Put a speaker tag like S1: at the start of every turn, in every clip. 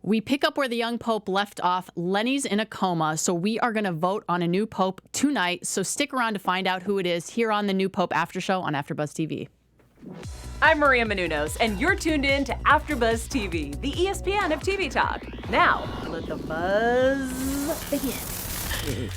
S1: We pick up where the young pope left off. Lenny's in a coma, so we are going to vote on a new pope tonight. So stick around to find out who it is here on the New Pope After Show on AfterBuzz TV.
S2: I'm Maria Menounos, and you're tuned in to AfterBuzz TV, the ESPN of TV talk. Now, let the buzz begin.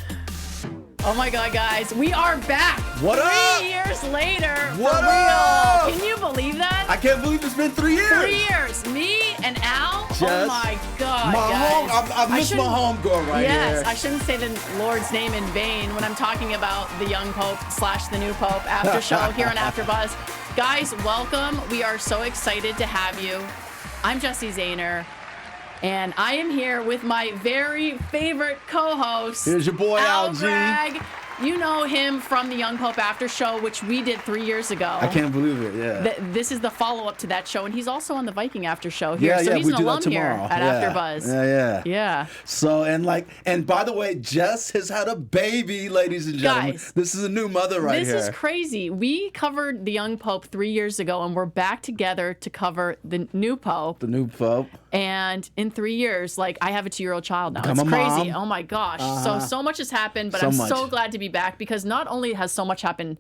S1: Oh my God, guys, we are back.
S3: What up?
S1: 3 years later.
S3: What
S1: for
S3: up?
S1: real. Can you believe that?
S3: I can't believe it's been 3 years.
S1: 3 years. Me and Al.
S3: Jess,
S1: oh my God,
S3: my
S1: guys.
S3: I miss my home girl right here.
S1: Yes, I shouldn't say the Lord's name in vain when I'm talking about the young pope / the new pope after show here on AfterBuzz. Guys, welcome. We are so excited to have you. I'm Jessie Zahner. And I am here with my very favorite co-host.
S3: Here's your boy, Al G.
S1: Gragg. You know him from the Young Pope After Show, which we did 3 years ago.
S3: I can't believe it, yeah.
S1: This is the follow-up to that show, and he's also on the Viking After Show here.
S3: Yeah,
S1: so he's
S3: we
S1: an
S3: do
S1: alum
S3: that
S1: here
S3: tomorrow.
S1: at AfterBuzz.
S3: Yeah. So, and by the way, Jess has had a baby, ladies and gentlemen.
S1: Guys,
S3: this is a new mother right here.
S1: This is crazy. We covered the Young Pope 3 years ago, and we're back together to cover the new Pope.
S3: The new Pope.
S1: And in 3 years, like, I have a 2-year-old child now.
S3: Become
S1: It's
S3: a
S1: crazy.
S3: mom.
S1: Oh my gosh. So much has happened, but
S3: So
S1: I'm
S3: much.
S1: so glad to be back because not only has so much happened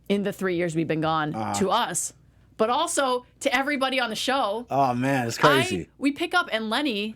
S1: in the 3 years we've been gone to us, but also to everybody on the show.
S3: Oh man, it's crazy.
S1: We pick up and Lenny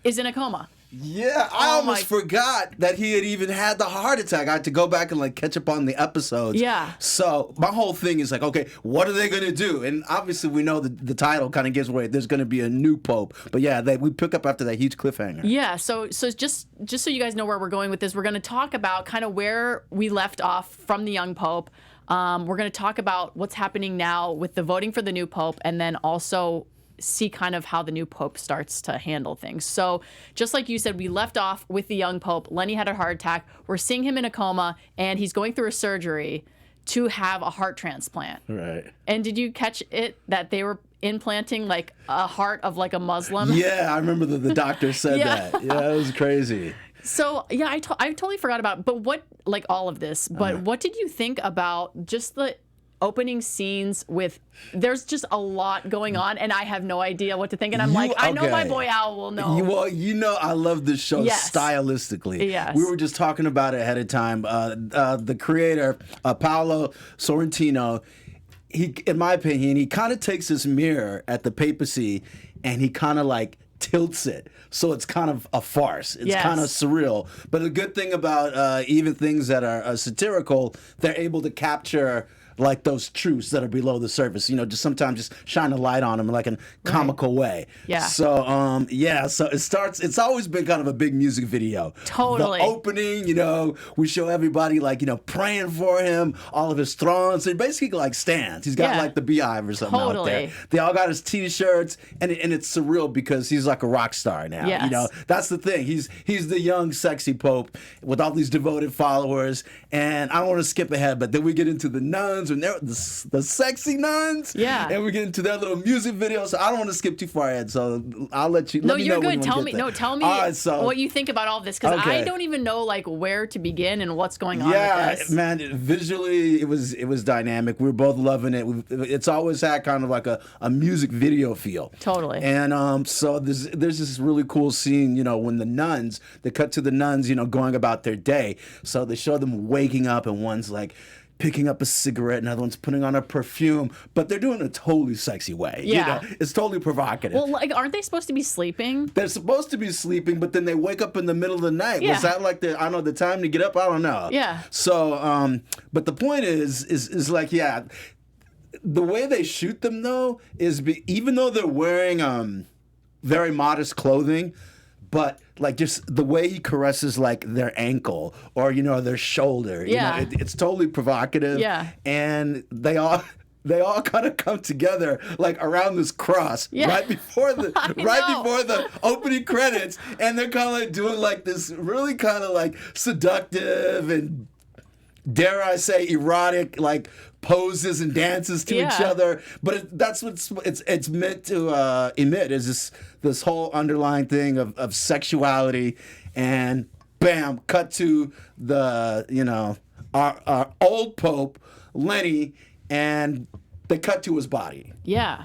S1: is in a coma.
S3: Yeah, I almost forgot that he had even had the heart attack. I had to go back and like catch up on the episodes.
S1: Yeah.
S3: So my whole thing is like, okay, what are they gonna do? And obviously we know the title kind of gives away. There's gonna be a new pope. But yeah, we pick up after that huge cliffhanger.
S1: Yeah. So just so you guys know where we're going with this, we're going to talk about kind of where we left off from the young pope. We're going to talk about what's happening now with the voting for the new pope, and then also see kind of how the new pope starts to handle things. So just like you said, we left off with the young pope. Lenny had a heart attack. We're seeing him in a coma, and he's going through a surgery to have a heart transplant.
S3: Right.
S1: And did you catch it that they were implanting like a heart of like a Muslim?
S3: Yeah, I remember the doctor said
S1: Yeah.
S3: that. Yeah, it was crazy.
S1: So, yeah, I totally forgot about, but what, like all of this, but what did you think about just the opening scenes with, there's just a lot going on and I have no idea what to think. And I'm I know my boy Al will know.
S3: Well, I love this show stylistically.
S1: Yes.
S3: We were just talking about it ahead of time. The creator, Paolo Sorrentino, he, in my opinion, he kind of takes this mirror at the papacy and he kind of like tilts it. So it's kind of a farce. It's kind of surreal. But the good thing about even things that are satirical, they're able to capture like those truths that are below the surface, just sometimes just shine a light on them in like a comical way.
S1: Yeah.
S3: So, so it's always been kind of a big music video.
S1: Totally.
S3: The opening, we show everybody like, praying for him, all of his thrones. They're basically like stands. He's got like the beehive or something out there. They all got his t-shirts and it's surreal because he's like a rock star now.
S1: Yes.
S3: That's the thing. He's the young, sexy pope with all these devoted followers. And I don't want to skip ahead, but then we get into the nuns and they're the sexy nuns.
S1: Yeah.
S3: And we get into their little music video. So I don't want to skip too far ahead. So I'll let you.
S1: No,
S3: let me
S1: you're
S3: know
S1: good.
S3: when you
S1: Tell
S3: want
S1: me.
S3: to get there.
S1: No, tell me
S3: All right, so,
S1: what you think about all of this because I don't even know like where to begin and what's going on.
S3: Yeah,
S1: with this.
S3: man. Visually, it was dynamic. We were both loving it. It's always had kind of like a music video feel.
S1: Totally.
S3: And so there's this really cool scene. When the nuns, they cut to the nuns, going about their day. So they show them waking up, and one's like picking up a cigarette, another one's putting on a perfume, but they're doing it a totally sexy way.
S1: Yeah.
S3: It's totally provocative.
S1: Well, like, aren't they supposed to be sleeping?
S3: They're supposed to be sleeping, but then they wake up in the middle of the night.
S1: Yeah.
S3: Was that like the time to get up? I don't know.
S1: Yeah.
S3: So, but the point is like, the way they shoot them though is even though they're wearing very modest clothing, but like just the way he caresses like their ankle or their shoulder, it's totally provocative.
S1: Yeah.
S3: And they all kind of come together like around this cross right before the opening credits, and they're kind of like doing like this really kind of like seductive and, dare I say, erotic like poses and dances to each other. But that's what it's meant to emit, is this whole underlying thing of sexuality. And bam, cut to the our old Pope Lenny, and they cut to his body.
S1: Yeah.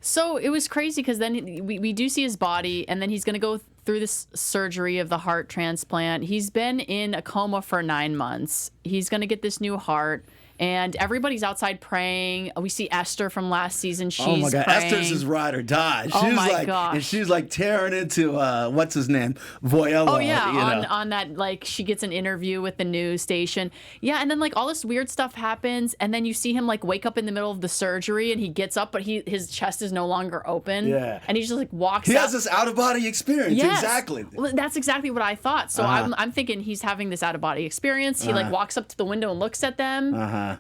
S1: So it was crazy because then we do see his body, and then he's going to go through this surgery of the heart transplant. He's been in a coma for 9 months. He's going to get this new heart. And everybody's outside praying. We see Esther from last season. She's
S3: oh my God,
S1: praying.
S3: Esther's his ride or die.
S1: Oh my
S3: like,
S1: gosh.
S3: And she's like tearing into what's his name, Vioello.
S1: Oh yeah, on that, like, she gets an interview with the news station. Yeah, and then like all this weird stuff happens, and then you see him like wake up in the middle of the surgery, and he gets up, but his chest is no longer open.
S3: Yeah,
S1: and he just like walks.
S3: He
S1: out.
S3: has this out of body experience.
S1: Yes.
S3: Exactly.
S1: Well, that's exactly what I thought. So I'm thinking he's having this out of body experience. He like walks up to the window and looks at them,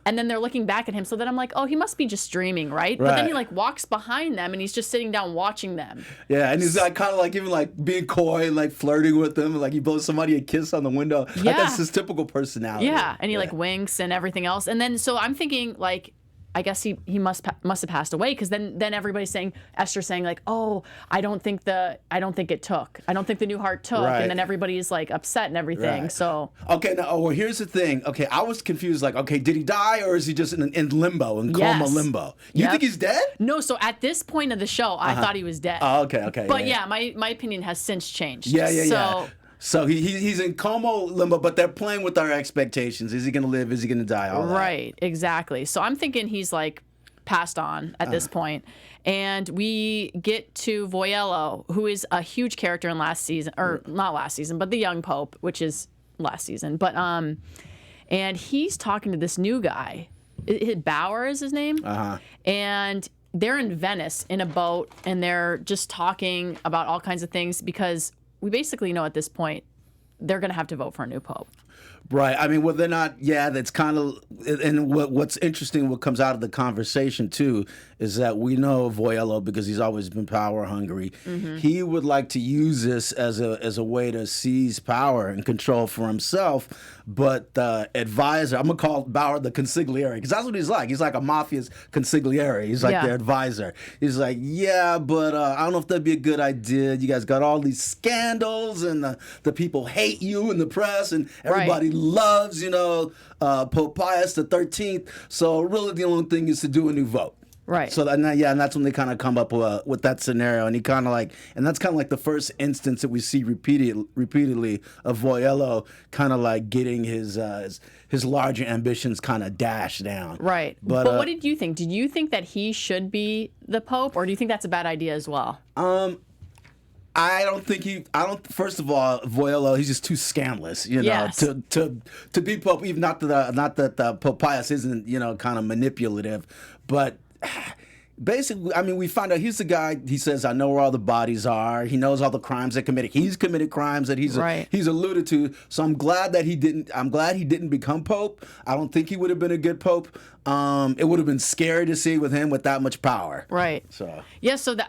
S1: and then they're looking back at him. So then I'm like, oh, he must be just dreaming, right? But then he like walks behind them and he's just sitting down watching them.
S3: Yeah, and he's like kind of like even like being coy and like flirting with them, like he blows somebody a kiss on the window.
S1: Yeah,
S3: like, that's his typical personality.
S1: Yeah, and he like winks and everything else. And then so I'm thinking like, I guess he must have passed away, because then everybody's saying, Esther's saying like, oh, I don't think it took. I don't think the new heart took.
S3: Right.
S1: And then everybody's like upset and everything.
S3: Right.
S1: So
S3: okay, now well, here's the thing. Okay, I was confused. Like, okay, did he die or is he just in limbo, in coma limbo? You think he's dead?
S1: No. So at this point of the show, I thought he was dead.
S3: Oh, okay.
S1: But yeah, my opinion has since changed.
S3: Yeah. So he's in coma limbo, but they're playing with our expectations. Is he going to live? Is he going to die? All that.
S1: Right, exactly. So I'm thinking he's like passed on at this point. And we get to Vioello, who is a huge character in last season, or not last season, but the young Pope, which is last season. But and he's talking to this new guy. Bauer is his name. And they're in Venice in a boat, and they're just talking about all kinds of things, because we basically know at this point they're going to have to vote for a new pope.
S3: Right. I mean, well, they're not. Yeah, that's kind of. And what's interesting, what comes out of the conversation too, is that we know Vioello, because he's always been power hungry. He would like to use this as a way to seize power and control for himself. But the advisor, I'm gonna call Bauer the consigliere, because that's what he's like. He's like a mafia's consigliere. He's like their advisor. He's like, yeah, but I don't know if that'd be a good idea. You guys got all these scandals, and the people hate you in the press, and everybody loves, Pope Pius the 13th. So really, the only thing is to do a new vote.
S1: Right.
S3: So and that's when they kind of come up with that scenario, and he kind of like, and that's kind of like the first instance that we see repeatedly of Vioello kind of like getting his larger ambitions kind of dashed down. Right.
S1: But what did you think? Did you think that he should be the Pope, or do you think that's a bad idea as well?
S3: I don't think first of all, Vioello, he's just too scandalous, to be Pope. Even not that Pope Pius isn't, kind of manipulative, but basically, I mean, we find out he's the guy. He says, "I know where all the bodies are." He knows all the crimes they committed. He's committed crimes that he's alluded to. So I'm glad that he didn't. I'm glad he didn't become Pope. I don't think he would have been a good Pope. It would have been scary to see with him with that much power.
S1: Right. So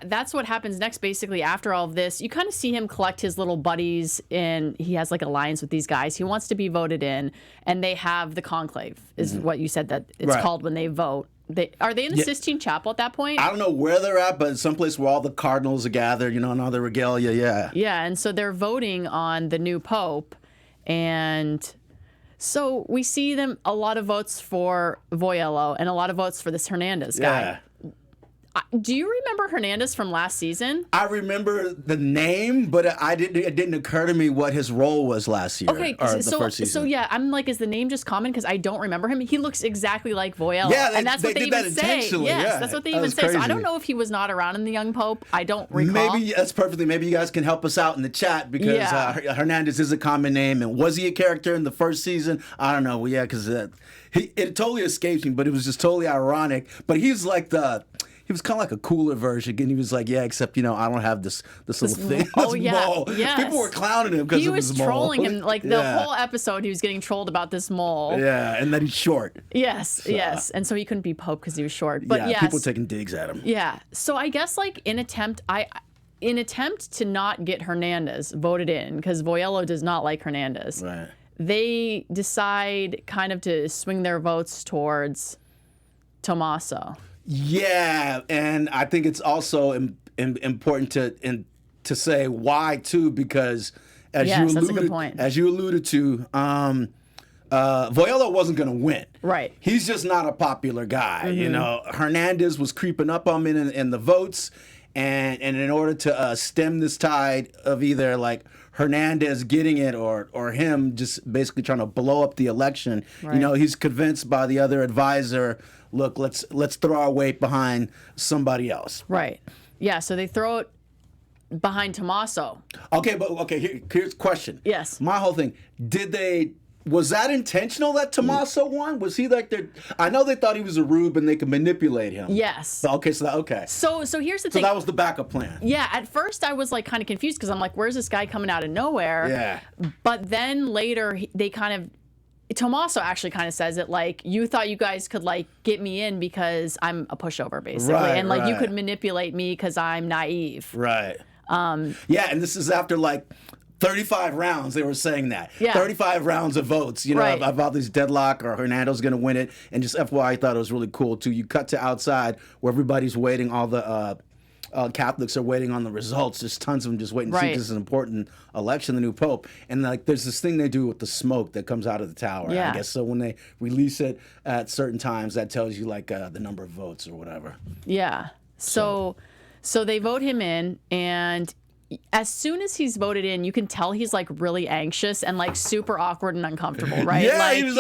S1: that's what happens next. Basically, after all of this, you kind of see him collect his little buddies, and he has like alliance with these guys. He wants to be voted in, and they have the conclave, is what you said that it's called when they vote. Are they in the Sistine Chapel at that point?
S3: I don't know where they're at, but someplace where all the cardinals are gathered, and all the regalia,
S1: Yeah, and so they're voting on the new pope, and so we see a lot of votes for Vioello and a lot of votes for this Hernandez guy.
S3: Yeah.
S1: Do you remember Hernandez from last season?
S3: I remember the name, but it didn't occur to me what his role was last year.
S1: Okay,
S3: or the first season.
S1: So yeah, I'm like, is the name just common? Because I don't remember him. He looks exactly like Vioello.
S3: Yeah,
S1: and that's what they
S3: did
S1: even
S3: that
S1: say.
S3: intentionally.
S1: Yes, that's what they even say.
S3: Crazy.
S1: So I don't know if he was not around in the Young Pope. I don't recall.
S3: Maybe that's perfectly. Maybe you guys can help us out in the chat, because Hernandez is a common name. And was he a character in the first season? I don't know. Well, yeah, because it totally escaped me, but it was just totally ironic. But he's like he was kind of like a cooler version, and he was like, except, I don't have this little thing.
S1: Oh, yeah.
S3: Mole.
S1: Yes.
S3: People were clowning him because of his mole.
S1: He was trolling him. Like, the whole episode, he was getting trolled about this mole.
S3: Yeah, and that he's short.
S1: Yes. And so he couldn't be Pope because he was short. But
S3: people taking digs at him.
S1: Yeah. So I guess, like, in attempt to not get Hernandez voted in, because Vioello does not like Hernandez, they decide kind of to swing their votes towards Tommaso.
S3: Yeah, and I think it's also important to say why too, because as you alluded to, Vioello wasn't going to win.
S1: Right.
S3: He's just not a popular guy. You know, Hernandez was creeping up on him in the votes, and in order to stem this tide of either like Hernandez getting it or him just basically trying to blow up the election, you know, he's convinced by the other advisor, look, let's throw our weight behind somebody else.
S1: Right. Yeah. So they throw it behind Tommaso.
S3: Okay, here's the question.
S1: Yes.
S3: My whole thing, was that intentional that Tommaso won? Was he like I know they thought he was a rube and they could manipulate him.
S1: Yes.
S3: So here's the
S1: thing.
S3: So that was the backup plan.
S1: Yeah, at first I was like kind of confused because I'm like, where's this guy coming out of nowhere?
S3: Yeah.
S1: But then later they Tommaso actually kind of says it like, you thought you guys could like get me in because I'm a pushover basically.
S3: Right,
S1: and like you
S3: right.
S1: could manipulate me because I'm naive.
S3: Right. Yeah, and this is after like 35 rounds, they were saying that.
S1: Yeah.
S3: 35 rounds of votes, you know,
S1: Right.
S3: about this deadlock or Hernando's going to win it. And just FYI, I thought it was really cool, too. You cut to outside where everybody's waiting, all the Catholics are waiting on the results. There's tons of them just waiting to see
S1: Right.
S3: this is an important election, the new pope. And like, there's this thing they do with the smoke that comes out of the tower,
S1: Yeah.
S3: I guess. So when they release it at certain times, that tells you like the number of votes or whatever.
S1: Yeah. So they vote him in, and as soon as he's voted in, you can tell he's like really anxious and like super awkward and uncomfortable, right?
S3: Yeah,
S1: like,
S3: he was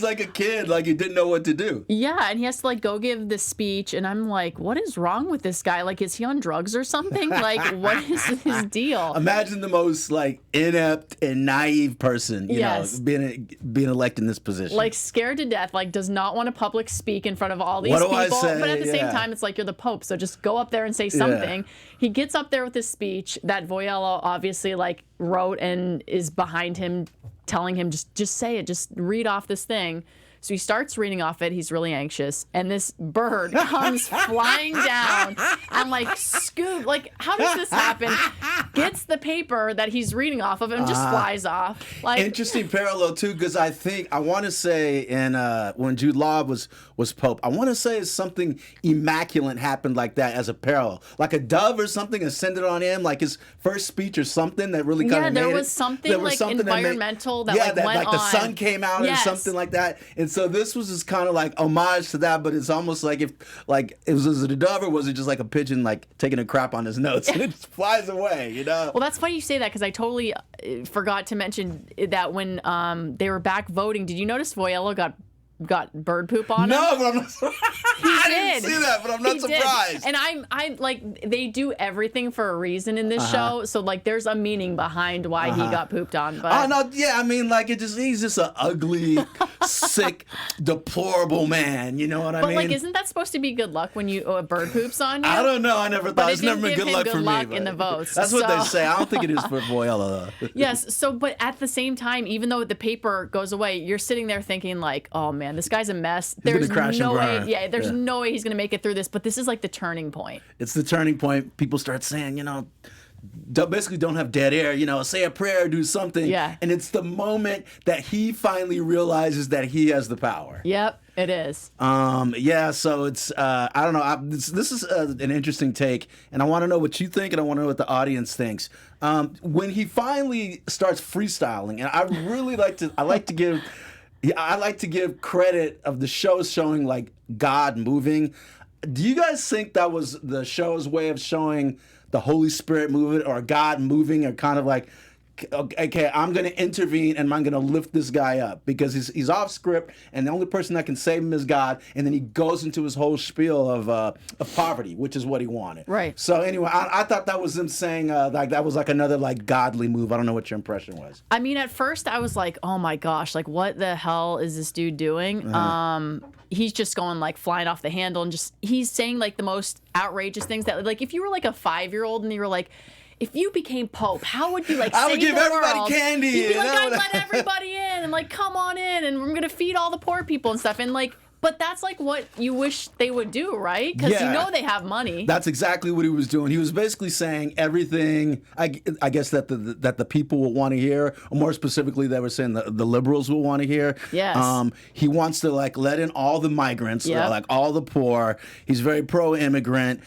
S3: like a kid, like he didn't know what to do.
S1: Yeah, and he has to like go give this speech, and I'm like, what is wrong with this guy? Like, is he on drugs or something? Like, what is his deal?
S3: Imagine the most like inept and naive person, you
S1: Yes.
S3: know, being elected in this position.
S1: Like scared to death, like does not want to public speak in front of all these
S3: What do
S1: people.
S3: I say?
S1: But at the same
S3: Yeah.
S1: time, it's like you're the Pope, so just go up there and say something. He gets up there with this speech that Vioello obviously like wrote and is behind him, telling him just say it, just read off this thing. So he starts reading off it. He's really anxious, and this bird comes flying down and like scoop. Like, how does this happen? Gets the paper that he's reading off of and just flies off. Like,
S3: interesting parallel too, because I want to say in when Jude Law was Pope, I want to say something immaculate happened like that as a parallel, like a dove or something ascended on him, like his first speech or something that really kind of
S1: there
S3: made
S1: was
S3: it.
S1: something
S3: There was
S1: like
S3: something
S1: environmental that
S3: went
S1: like
S3: the sun came out
S1: Yes.
S3: or something like that. And so this was just kind of like homage to that, but it's almost like if like was it a dove or was it just like a pigeon like taking a crap on his notes and it just flies away, you know?
S1: Well, that's funny you say that because I totally forgot to mention that when they were back voting. Did you notice Vioello got bird poop on him?
S3: No, but I'm not. I
S1: did.
S3: didn't see that, but I'm not
S1: He did.
S3: surprised.
S1: And I'm like, they do everything for a reason in this show, so like there's a meaning behind why he got pooped on. But
S3: Oh no, yeah, I mean, like he's just an ugly, sick, deplorable man. You know what I
S1: But
S3: mean?
S1: like, isn't that supposed to be good luck when a bird poops on you?
S3: I don't know. I never thought
S1: it
S3: it's never
S1: didn't
S3: been
S1: give
S3: good
S1: him
S3: luck
S1: good
S3: for me.
S1: luck in
S3: but
S1: the votes,
S3: That's what they
S1: so-
S3: say. I don't think it is for Vioello though.
S1: Yes. So, but at the same time, even though the paper goes away, you're sitting there thinking like, oh man, this guy's a mess. There's
S3: gonna crash
S1: no
S3: and
S1: way.
S3: burn.
S1: Yeah, there's
S3: Yeah.
S1: no way he's gonna make it through this. But this is like the turning point.
S3: It's the turning point. People start saying, you know, basically don't have dead air, you know, say a prayer, do something.
S1: Yeah.
S3: And it's the moment that he finally realizes that he has the power.
S1: Yep, it is.
S3: Yeah, so it's, I don't know, this is an interesting take, and I want to know what you think, and I want to know what the audience thinks. When he finally starts freestyling, and I really like to give credit of the show showing, like, God moving. Do you guys think that was the show's way of showing the Holy Spirit moving or God moving, or kind of like, okay, I'm going to intervene and I'm going to lift this guy up because he's off script and the only person that can save him is God, and then he goes into his whole spiel of poverty, which is what he wanted.
S1: Right.
S3: So anyway, I thought that was him saying like that was like another like godly move. I don't know what your impression was.
S1: I mean, at first I was like, oh my gosh, like what the hell is this dude doing? He's just going like flying off the handle and just he's saying like the most outrageous things that like if you were like a 5-year-old and you were like, if you became Pope, how would you like
S3: I
S1: save
S3: would give
S1: the
S3: everybody
S1: world?
S3: candy.
S1: You'd be
S3: and
S1: like,
S3: that
S1: I'd
S3: would-
S1: let everybody in and like come on in and we're gonna feed all the poor people and stuff and like. But that's like what you wish they would do, right? Because
S3: Yeah.
S1: you know they have money.
S3: That's exactly what he was doing. He was basically saying everything. I guess that the people will want to hear, or more specifically, they were saying the liberals will want to hear.
S1: Yes.
S3: He wants to like let in all the migrants,
S1: Yep.
S3: like all the poor. He's very pro-immigrant.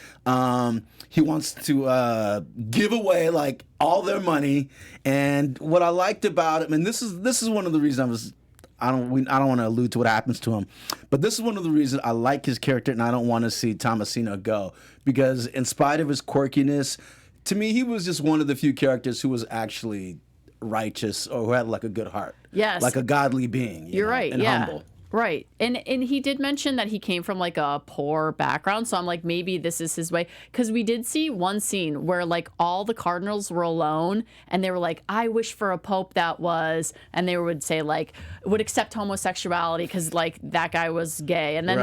S3: He wants to give away like all their money. And what I liked about him, and this is one of the reasons I don't want to allude to what happens to him, but this is one of the reasons I like his character, and I don't want to see Tomasino go, because in spite of his quirkiness, to me, he was just one of the few characters who was actually righteous or who had like a good heart.
S1: Yes.
S3: Like a godly being.
S1: You're right.
S3: And humble.
S1: Right. And he did mention that he came from like a poor background. So I'm like, maybe this is his way. Because we did see one scene where like all the Cardinals were alone and they were like, I wish for a pope that was, and they would say like, would accept homosexuality because like that guy was gay. And then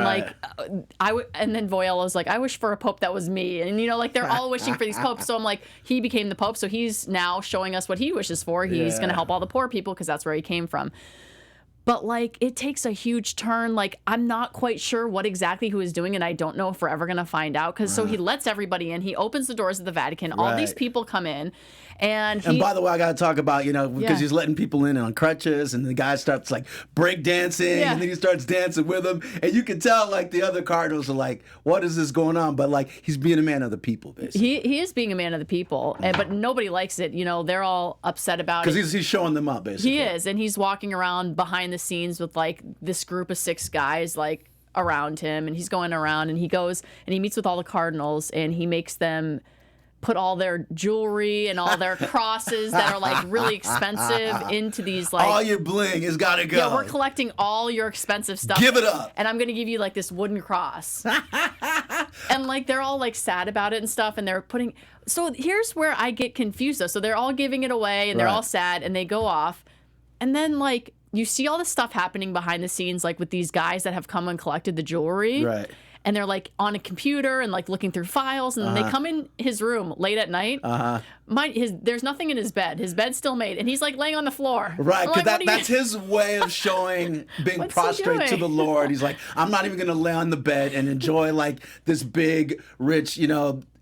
S1: and then Vioello's like, I wish for a pope that was me. And like they're all wishing for these popes. So I'm like, he became the pope. So he's now showing us what he wishes for. He's going to help all the poor people because that's where he came from. But, like, it takes a huge turn. Like, I'm not quite sure what exactly he was doing, and I don't know if we're ever going to find out. Because so he lets everybody in. He opens the doors of the Vatican. All these people come in. And
S3: by the way, I got to talk about, because he's letting people in on crutches, and the guy starts, like, break dancing, and then he starts dancing with them. And you can tell, like, the other Cardinals are like, what is this going on? But, like, he's being a man of the people, basically.
S1: He is being a man of the people, but nobody likes it. They're all upset about it.
S3: Because he's showing them up, basically.
S1: He is, and he's walking around behind the scenes with, like, this group of 6 guys, like, around him. And he's going around, and he goes, and he meets with all the Cardinals, and he makes them put all their jewelry and all their crosses that are like really expensive into these like
S3: all your bling has got to go.
S1: Yeah, we're collecting all your expensive stuff.
S3: Give it up.
S1: And I'm gonna give you like this wooden cross. And like they're all like sad about it and stuff, and they're putting. So here's where I get confused though. So they're all giving it away and they're all sad and they go off, and then like you see all this stuff happening behind the scenes, like with these guys that have come and collected the jewelry.
S3: Right.
S1: And they're like on a computer and like looking through files, and they come in his room late at night. There's nothing in his bed. His bed's still made, and he's like laying on the floor.
S3: Right, because that's his way of showing being prostrate to the Lord. He's like, I'm not even going to lay on the bed and enjoy like this big, rich,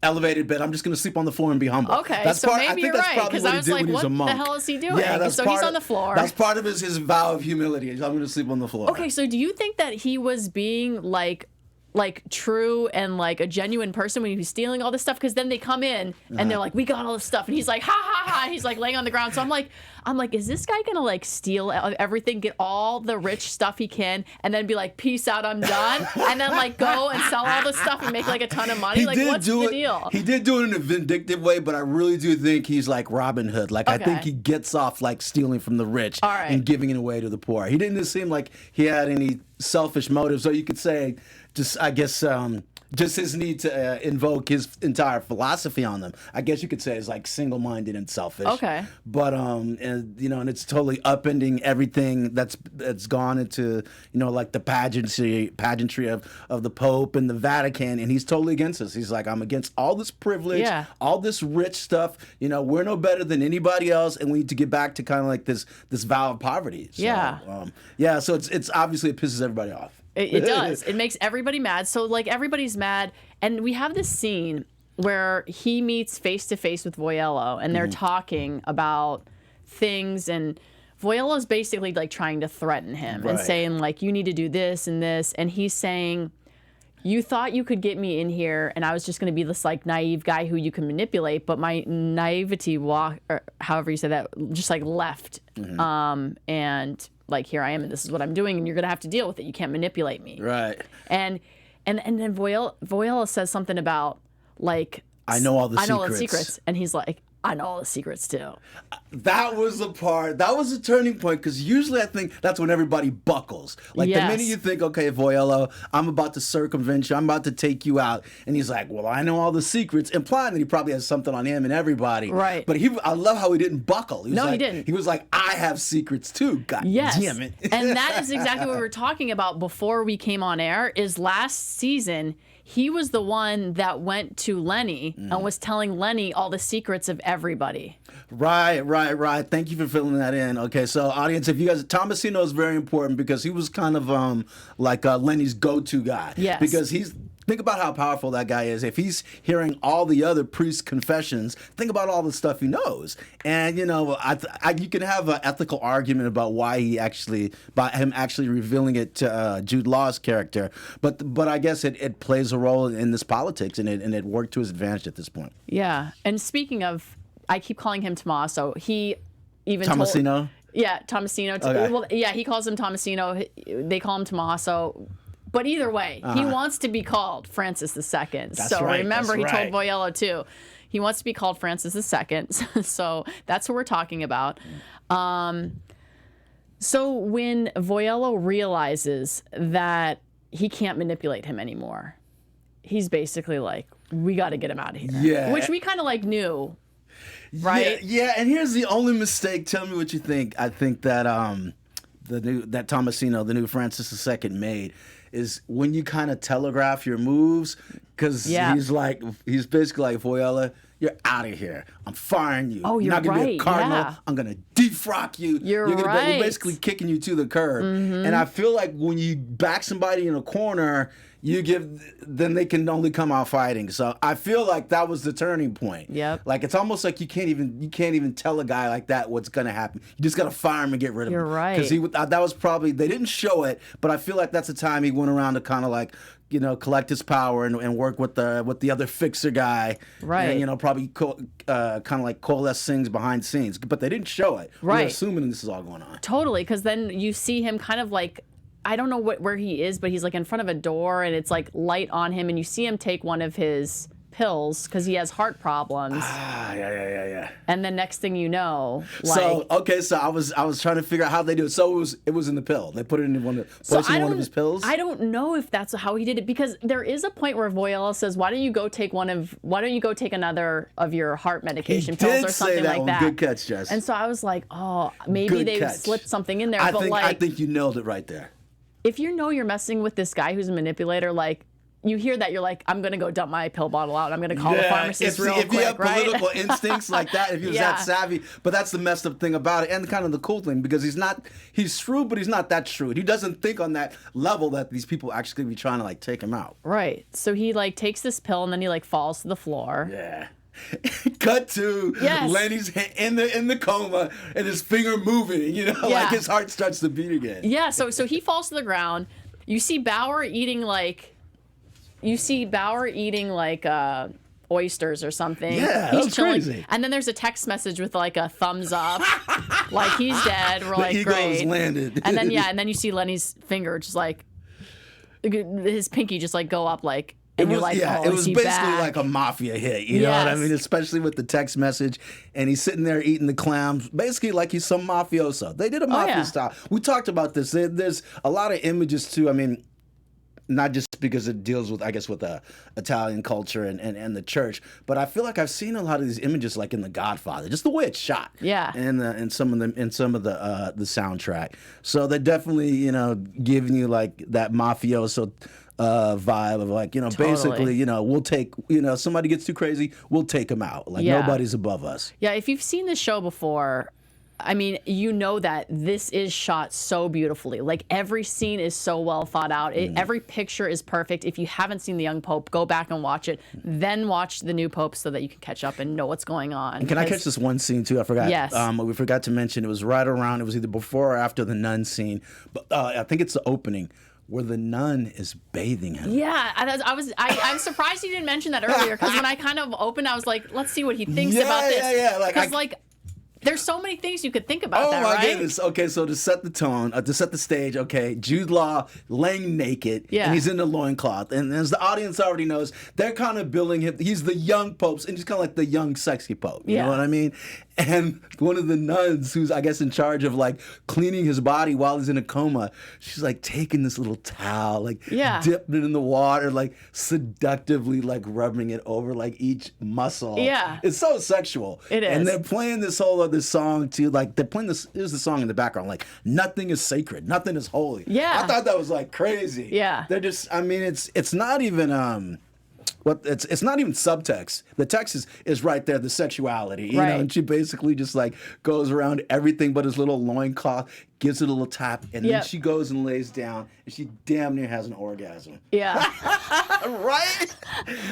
S3: elevated bed. I'm just going to sleep on the floor and be humble.
S1: Okay, maybe you're right, because I was like, what the hell is he doing?
S3: Yeah,
S1: so he's on the floor.
S3: That's part of his vow of humility. I'm going to sleep on the floor.
S1: Okay, so do you think that he was being like true and like a genuine person when he was stealing all this stuff? Because then they come in and they're like, we got all this stuff, and he's like, ha ha ha, and he's like laying on the ground. So I'm like, is this guy gonna like steal everything, get all the rich stuff he can, and then be like, peace out, I'm done, and then like go and sell all this stuff and make like a ton of money? Like, what's the deal?
S3: He did do it in a vindictive way, but I really do think he's like Robin Hood. Like, I think he gets off like stealing from the rich and giving it away to the poor. He didn't seem like he had any selfish motives. So you could say, just his need to invoke his entire philosophy on them, I guess you could say, is like single-minded and selfish.
S1: Okay.
S3: But and it's totally upending everything that's gone into like the pageantry of the Pope and the Vatican, and he's totally against us. He's like, I'm against all this privilege, all this rich stuff. We're no better than anybody else, and we need to get back to kind of like this vow of poverty. So, so it's obviously it pisses everybody off.
S1: It does. It makes everybody mad. So, like, everybody's mad. And we have this scene where he meets face-to-face with Vioello, and they're talking about things, and Vioello's basically, like, trying to threaten him and saying, like, you need to do this and this. And he's saying, you thought you could get me in here, and I was just going to be this, like, naive guy who you can manipulate, but my naivety, or however you say that, just, like, left. And... like, here I am, and this is what I'm doing, and you're gonna have to deal with it. You can't manipulate me.
S3: Right.
S1: And then Vioello says something about like,
S3: I know all the
S1: secrets, and he's like, I know all the secrets too.
S3: That was the part. That was a turning point, because usually I think that's when everybody buckles. Like, the minute you think, okay, Vioello, I'm about to circumvent you, I'm about to take you out, and he's like, well, I know all the secrets, implying that he probably has something on him and everybody.
S1: Right.
S3: But I love how he didn't buckle. He
S1: didn't.
S3: He was like, I have secrets too. God damn it.
S1: And that is exactly what we were talking about before we came on air. Is last season, he was the one that went to Lenny and was telling Lenny all the secrets of everybody.
S3: Right. Thank you for filling that in. Okay, so audience, if you guys, Tomasino is very important because he was kind of like Lenny's go-to guy.
S1: Yes.
S3: Because think about how powerful that guy is. If he's hearing all the other priests' confessions, think about all the stuff he knows. And, you can have an ethical argument about why by him actually revealing it to Jude Law's character. But I guess it plays a role in this politics, and it worked to his advantage at this point.
S1: Yeah. And speaking of, I keep calling him Tommaso. He even
S3: Tomasino?
S1: Yeah, Tomasino.
S3: Okay.
S1: Well, yeah, he calls him Tomasino. They call him Tommaso. But either way, he wants to be called Francis II. So
S3: right,
S1: remember,
S3: that's
S1: he
S3: right.
S1: told Vioello too. He wants to be called Francis II. So that's who we're talking about. So when Vioello realizes that he can't manipulate him anymore, he's basically like, we got to get him out of here.
S3: Yeah.
S1: Which we kind of like knew, right?
S3: Yeah, and here's the only mistake. Tell me what you think. I think that that Tomasino, the new Francis II, made is when you kind of telegraph your moves, because he's basically like, Vioello, you're out of here. I'm firing you.
S1: Oh, you're
S3: not gonna be a
S1: right,
S3: Cardinal.
S1: yeah.
S3: I'm gonna defrock you.
S1: You're
S3: gonna
S1: right.
S3: we're basically kicking you to the curb. And I feel like when you back somebody in a corner, then they can only come out fighting. So I feel like that was the turning point.
S1: Yep.
S3: Like it's almost like you can't even tell a guy like that what's gonna happen. You just gotta fire him and get rid of him.
S1: You're right.
S3: Because that was probably, they didn't show it, but I feel like that's the time he went around to kind of like, collect his power and work with the other fixer guy.
S1: Right.
S3: And, probably kind of like coalesce things behind scenes. But they didn't show it.
S1: Right.
S3: We're assuming this is all going on.
S1: Totally, because then you see him kind of like, I don't know where he is, but he's like in front of a door and it's like light on him, and you see him take one of his pills because he has heart problems.
S3: Yeah.
S1: And then next thing you know,
S3: So I was trying to figure out how they do it. So it was in the pill. They put it in one of his pills.
S1: I don't know if that's how he did it, because there is a point where Vioello says, "Why don't you go take another of your heart medication pills or something like that?"
S3: Good catch, Jess.
S1: And so I was like, oh, maybe they slipped something in there.
S3: I
S1: But
S3: think you nailed it right there.
S1: if you know you're messing with this guy who's a manipulator, like, you hear that, you're like, I'm going to go dump my pill bottle out. I'm going to call the pharmacist real quick,
S3: if you have
S1: right?
S3: political instincts like that, if he was that savvy. But that's the messed up thing about it, and kind of the cool thing, because he's shrewd, but he's not that shrewd. He doesn't think on that level that these people actually be trying to like take him out.
S1: Right. So he like takes this pill and then he like falls to the floor.
S3: Yeah. Cut to Lenny's in the coma and his finger moving, like his heart starts to beat again.
S1: Yeah, so he falls to the ground. You see Bauer eating like oysters or something.
S3: Yeah,
S1: he's
S3: that's
S1: chilling.
S3: crazy.
S1: And then there's a text message with like a thumbs up, like he's dead. We're like,
S3: ego
S1: great.
S3: has landed.
S1: And then you see Lenny's finger just like his pinky just like go up like. And you're like, oh,
S3: it was
S1: is he
S3: basically
S1: back?
S3: like a mafia hit. You know what I mean? Especially with the text message, and he's sitting there eating the clams, basically like he's some mafioso. They did a mafia style. We talked about this. There's a lot of images too. I mean, not just because it deals with, I guess, with Italian culture and the church, but I feel like I've seen a lot of these images like in The Godfather, just the way it's shot.
S1: Yeah.
S3: And some of the soundtrack. So they're definitely giving you like that mafioso vibe of like, basically, we'll take, somebody gets too crazy, we'll take them out. Like nobody's above us.
S1: Yeah, if you've seen this show before, I mean, you know that this is shot so beautifully. Like every scene is so well thought out. Every picture is perfect. If you haven't seen The Young Pope, go back and watch it. Then watch The New Pope so that you can catch up and know what's going on.
S3: And can I catch this one scene too? I forgot.
S1: Yes.
S3: We forgot to mention it was right around. It was either before or after the nun scene. But I think it's the opening, where the nun is bathing him.
S1: Yeah, I'm surprised you didn't mention that earlier, because when I kind of opened, I was like, let's see what he thinks about this.
S3: Yeah.
S1: Because there's so many things you could think about that,
S3: right? Oh my
S1: right?
S3: goodness. Okay, so to set the tone, to set the stage, okay, Jude Law laying naked, and he's in the loincloth. And as the audience already knows, they're kind of billing him, he's the young Pope, and he's kind of like the young sexy Pope. You know what I mean? And one of the nuns who's, I guess, in charge of like cleaning his body while he's in a coma, she's like taking this little towel, like dipping it in the water, like seductively like rubbing it over like each muscle.
S1: Yeah.
S3: It's so sexual.
S1: It is.
S3: And they're playing this whole other song too. Like they're playing this, here's the song in the background, like nothing is sacred, nothing is holy.
S1: Yeah.
S3: I thought that was like crazy.
S1: Yeah.
S3: They're just, I mean, it's not even it's not even subtext. The text is right there, the sexuality, you know, and she basically just like goes around everything but his little loincloth, gives it a little tap, and then she goes and lays down, and she damn near has an orgasm.
S1: Yeah.
S3: Right?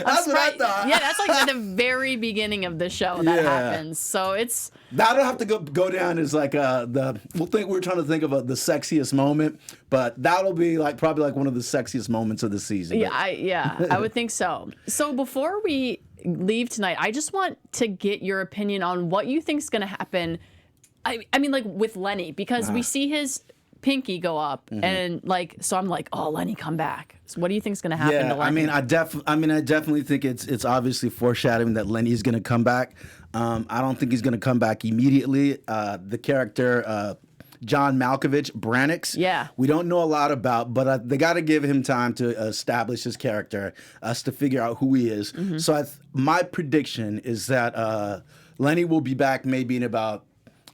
S3: That's what I thought.
S1: Yeah, that's like at the very beginning of the show that happens. So it's...
S3: That'll have to go down as like we're trying to think of the sexiest moment, but that'll be like probably like one of the sexiest moments of the season.
S1: Yeah, I would think so. So before we leave tonight, I just want to get your opinion on what you think is going to happen I mean, like with Lenny, because we see his pinky go up, and like, so I'm like, oh, Lenny, come back. So what do you think is going to happen to Lenny?
S3: I definitely think it's obviously foreshadowing that Lenny is going to come back. I don't think he's going to come back immediately. The character John Malkovich, Branix, we don't know a lot about, but they got to give him time to establish his character, us to figure out who he is. So my prediction is that Lenny will be back maybe in about,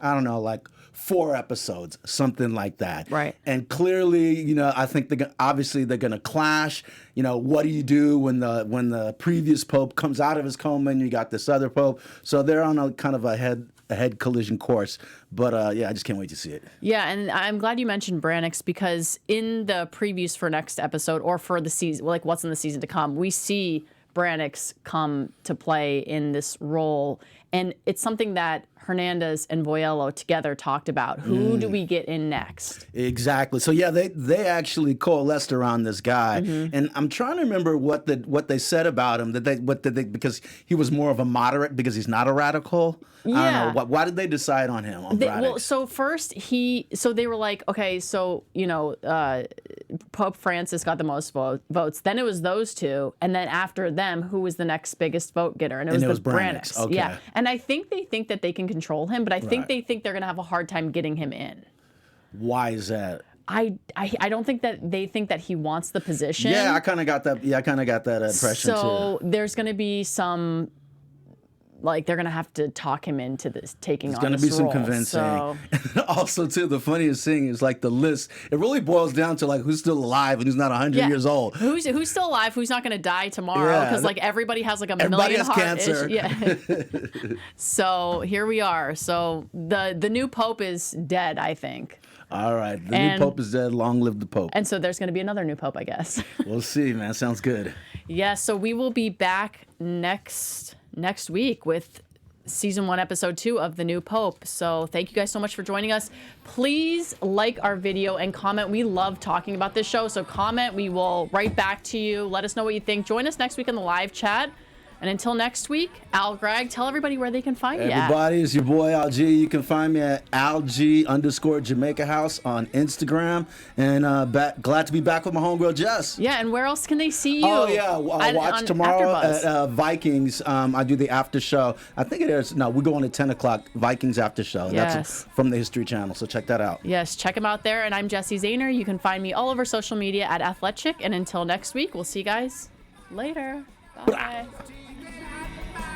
S3: I don't know, like 4 episodes, something like that.
S1: Right.
S3: And clearly, you know, I think obviously they're going to clash. You know, what do you do when the previous pope comes out of his coma and you got this other pope? So they're on a kind of a head collision course. But yeah, I just can't wait to see it.
S1: Yeah, and I'm glad you mentioned Branix, because in the previews for next episode, or for the season, like what's in the season to come, we see Branix come to play in this role. And it's something that Hernandez and Vioello together talked about. Who do we get in next?
S3: Exactly. So yeah, they actually coalesced around this guy, and I'm trying to remember what they said about him. Because he was more of a moderate, because he's not a radical.
S1: Yeah.
S3: I don't know. Why did they decide on him?
S1: Well, so first so they were like, okay, so you know, Pope Francis got the most votes. Then it was those two, and then after them, who was the next biggest vote getter? And it was Branix.
S3: Okay.
S1: Yeah, and I think they think that they can control him, but I think they think they're going to have a hard time getting him in.
S3: Why is that?
S1: I don't think that they think that he wants the position.
S3: Yeah, I kind of got that. Yeah, I kind of got that impression too.
S1: So there's going to be some, like, they're going to have to talk him into this, taking on this role.
S3: There's going to be some convincing.
S1: So.
S3: Also, too, the funniest thing is, like, the list. It really boils down to, like, who's still alive and who's not 100 years old.
S1: Who's still alive? Who's not going to die tomorrow? Because like everybody has like a million
S3: has
S1: heart
S3: cancer.
S1: Yeah. So here we are. So the new pope is dead, I think.
S3: All right, the new pope is dead. Long live the pope.
S1: And so there's going to be another new pope, I guess.
S3: We'll see, man. Sounds good.
S1: Yeah. So we will be back next week with season 1, episode 2 of The New Pope. So thank you guys so much for joining us. Please like our video and comment. We love talking about this show. So comment. We will write back to you. Let us know what you think. Join us next week in the live chat. And until next week, Gragg, tell everybody where they can find you.
S3: Everybody, it's your boy Al G. You can find me at AlG_Jamaica House on Instagram. And glad to be back with my homegirl Jess.
S1: Yeah, and where else can they see you?
S3: Oh yeah, I'll watch tomorrow at Vikings. I do the after show. I think it is. No, we go on at 10 o'clock. Vikings after show.
S1: Yes.
S3: That's from the History Channel. So check that out.
S1: Yes, check them out there. And I'm Jessie Zahner. You can find me all over social media at Athletic. And until next week, we'll see you guys later. Bye.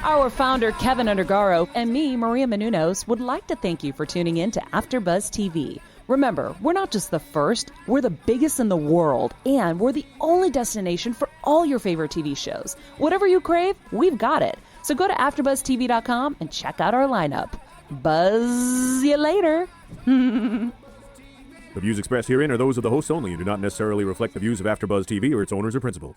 S2: Our founder, Keven Undergaro, and me, Maria Menounos, would like to thank you for tuning in to AfterBuzz TV. Remember, we're not just the first, we're the biggest in the world, and we're the only destination for all your favorite TV shows. Whatever you crave, we've got it. So go to AfterBuzzTV.com and check out our lineup. Buzz you later.
S4: The views expressed herein are those of the hosts only and do not necessarily reflect the views of AfterBuzz TV or its owners or principals.